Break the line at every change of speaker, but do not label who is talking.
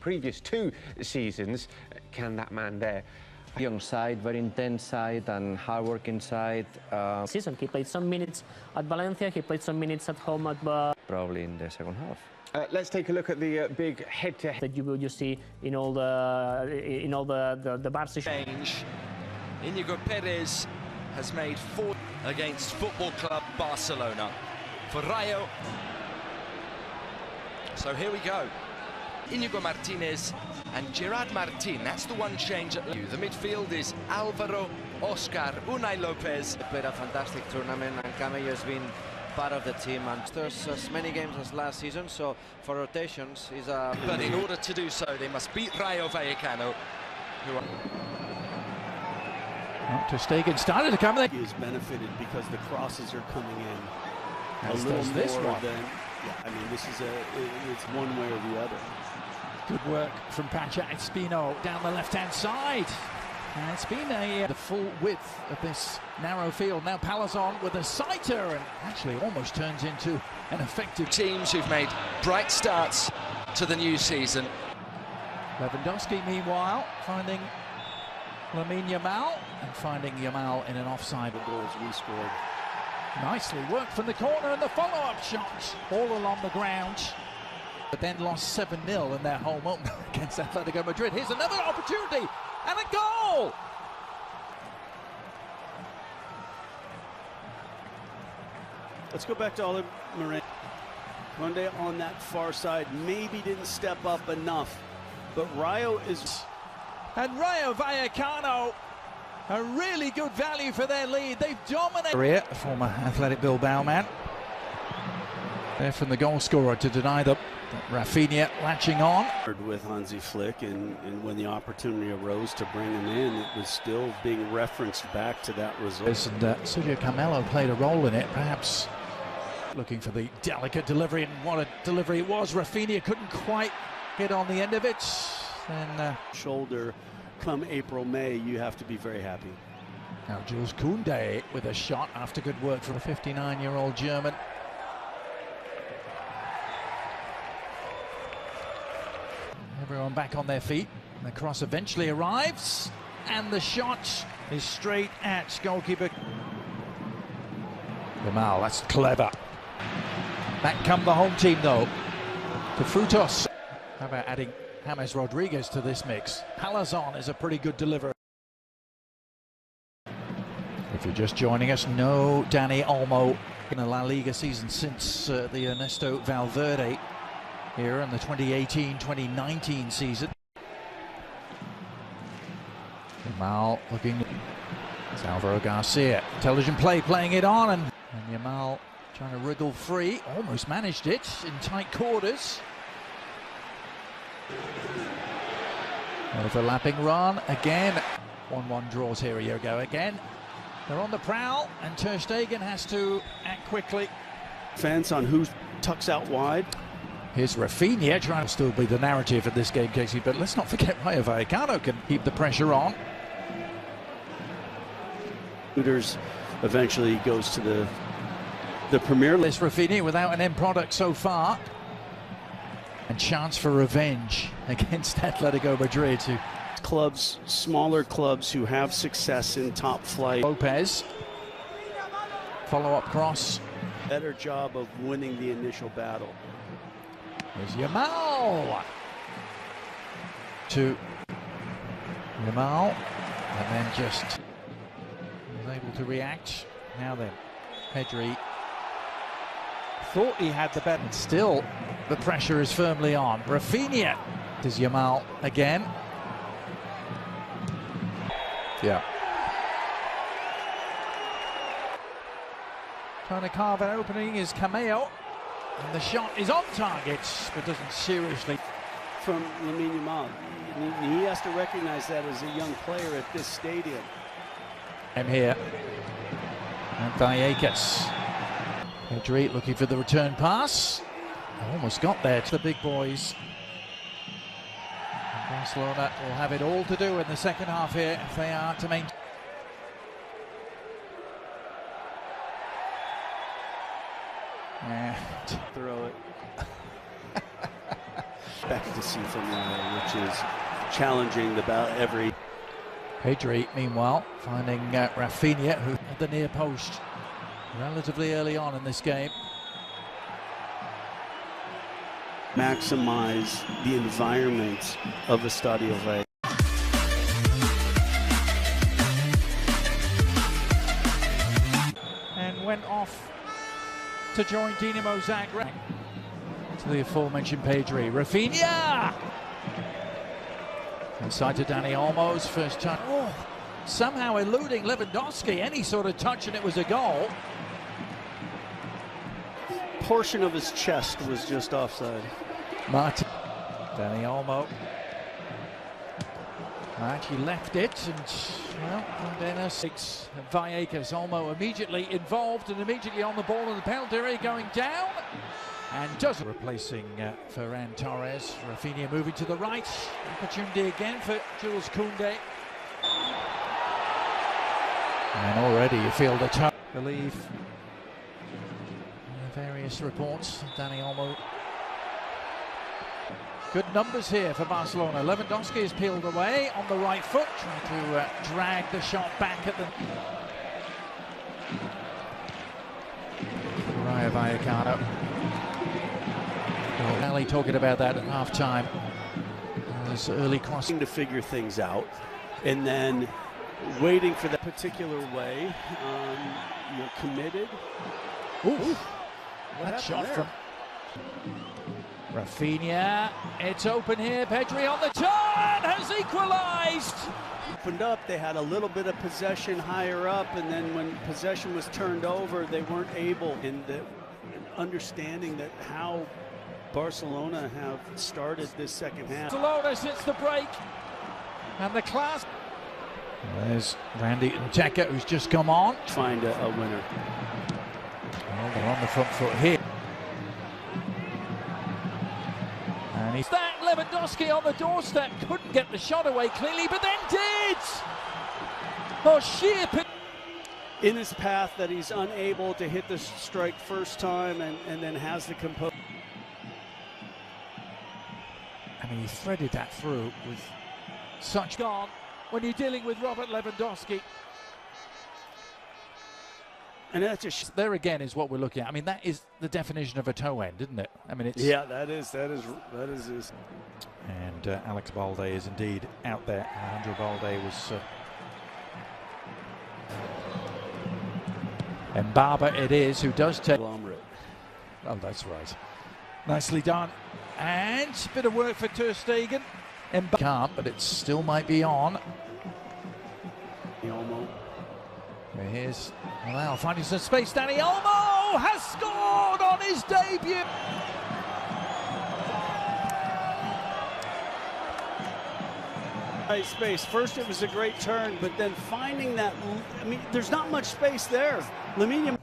previous 2 seasons. Can that man there?
Young side, very intense side and hard-working side.
Season he played some minutes at Valencia. He played some minutes at home at
Probably in the second half.
Let's take a look at the big head-to-head
that you see in all the Barca
change. Inigo Perez has made 4 against Football Club Barcelona for Rayo. So here we go. Inigo Martinez and Gerard Martin. That's the one change at the midfield is Alvaro, Oscar, Unai Lopez.
Played a fantastic tournament, and Camello has been part of the team, and there's as many games as last season, so for rotations is a...
But in order to do so, they must beat Rayo Vallecano, who are...
Ter Stegen started to come there.
He has benefited because the crosses are coming in
As
a little
does this
more
one.
than... Yeah, I mean, this is it's one way or the other.
Good work from Pacha Espino down the left-hand side. And it's been the full width of this narrow field. Now Palazon with a sighter, and actually almost turns into an effective...
Teams who've made bright starts to the new season.
Lewandowski, meanwhile, finding Lamine Yamal, and finding Yamal in an offside.
The goals we scored.
Nicely worked from the corner, and the follow-up shot all along the ground. But then lost 7-0 in their home opener against Atletico Madrid. Here's another opportunity, and a goal!
Let's go back to Oliver Morin. Conde on that far side maybe didn't step up enough, but Rayo is...
And Rayo Vallecano, a really good value for their lead. They've dominated. The former Athletic Bilbao man. There from the goal scorer to deny them. Rafinha latching on.
With Hansi Flick, and when the opportunity arose to bring him in, it was still being referenced back to that result.
And Sergio Camelo played a role in it, perhaps looking for the delicate delivery, and what a delivery it was. Rafinha couldn't quite get on the end of it. Then
shoulder come April, May, you have to be very happy.
now Jules Koundé with a shot after good work from a 59-year-old German. Everyone back on their feet. The cross eventually arrives, and the shot is straight at goalkeeper. Yamal, that's clever. Back come the home team though, to Frutos. How about adding James Rodriguez to this mix? Palazon is a pretty good deliverer. If you're just joining us, no Dani Olmo in a La Liga season since the Ernesto Valverde here in the 2018-2019 season. Yamal looking, it's Alvaro Garcia. Intelligent play, playing it on, and Yamal trying to wriggle free, almost managed it in tight quarters. Overlapping run again. 1-1 draws here a year ago again. They're on the prowl, and Ter Stegen has to act quickly.
Fence on who tucks out wide.
Here's Rafinha trying to still be the narrative of this game, Casey, but let's not forget Rayo Vallecano can keep the pressure on.
Hooters eventually goes to the Premier League.
This Rafinha without an end product so far. And chance for revenge against Atletico Madrid.
Clubs, smaller clubs who have success in top flight.
Lopez. Follow-up cross.
Better job of winning the initial battle.
Here's Yamal. To Yamal. And then just was able to react. Now then, Pedri thought he had the bet, and still the pressure is firmly on. Rafinha. Does Yamal again. Yeah. Trying to carve an opening is Cameo. And the shot is on target, but doesn't seriously.
From Lamine Yamal. He has to recognize that as a young player at this stadium.
I'm here. And Vallecas. Pedri looking for the return pass. Almost got there to the big boys. And Barcelona will have it all to do in the second half here if they are to maintain.
Throw it. expect to see from Rayo, which is challenging about every.
Pedri, meanwhile, finding Rafinha, who at the near post relatively early on in this game.
Maximize the environment of Estadio Rayo.
And went off to join Dinamo Zagreb. To the aforementioned Pedri. Rafinha! Inside to Dani Olmo's first touch. Oh, somehow eluding Lewandowski. Any sort of touch and it was a goal.
Portion of his chest was just offside.
Martin. Dani Olmo. He left it and, well, Dennis six. Vallecano. Olmo immediately involved and immediately on the ball in the penalty area going down. And does replacing Ferran Torres. Rafinha moving to the right. Opportunity again for Jules Koundé. And already you feel the touch. Believe various reports. Dani Olmo. Good numbers here for Barcelona. Lewandowski is peeled away on the right foot, trying to drag the shot back at the Rayo Vallecano. Ali talking about that at half-time. This early crossing
to figure things out, and then waiting for that particular way. You're committed.
Ooh, that shot there from Rafinha. It's open here. Pedri on the turn has equalised.
Opened up. They had a little bit of possession higher up, and then when possession was turned over, they weren't able. And understanding that how Barcelona have started this second half.
Barcelona since the break, and the class. There's Randy Nteka, who's just come on.
Find a winner.
Well, they're on the front foot here. And he's that Lewandowski on the doorstep. Couldn't get the shot away cleanly, but then did. Oh, sheer.
In his path that he's unable to hit the strike first time and then has the composure.
I mean, he threaded that through with such gone when you're dealing with Robert Lewandowski.
And that's just
there again is what we're looking at. I mean, that is the definition of a toe end, isn't it? I mean, it's
yeah, that is.
And Alex Balde is indeed out there. Alejandro Balde was. Mbaba it is who does take. Oh, that's right. Nicely done. And a bit of work for Ter Stegen. Can't, but it still might be on. Here's Well, finding some space. Dani Olmo has scored on his debut.
Space. First it was a great turn, but then finding that, I mean, there's not much space there. Lamine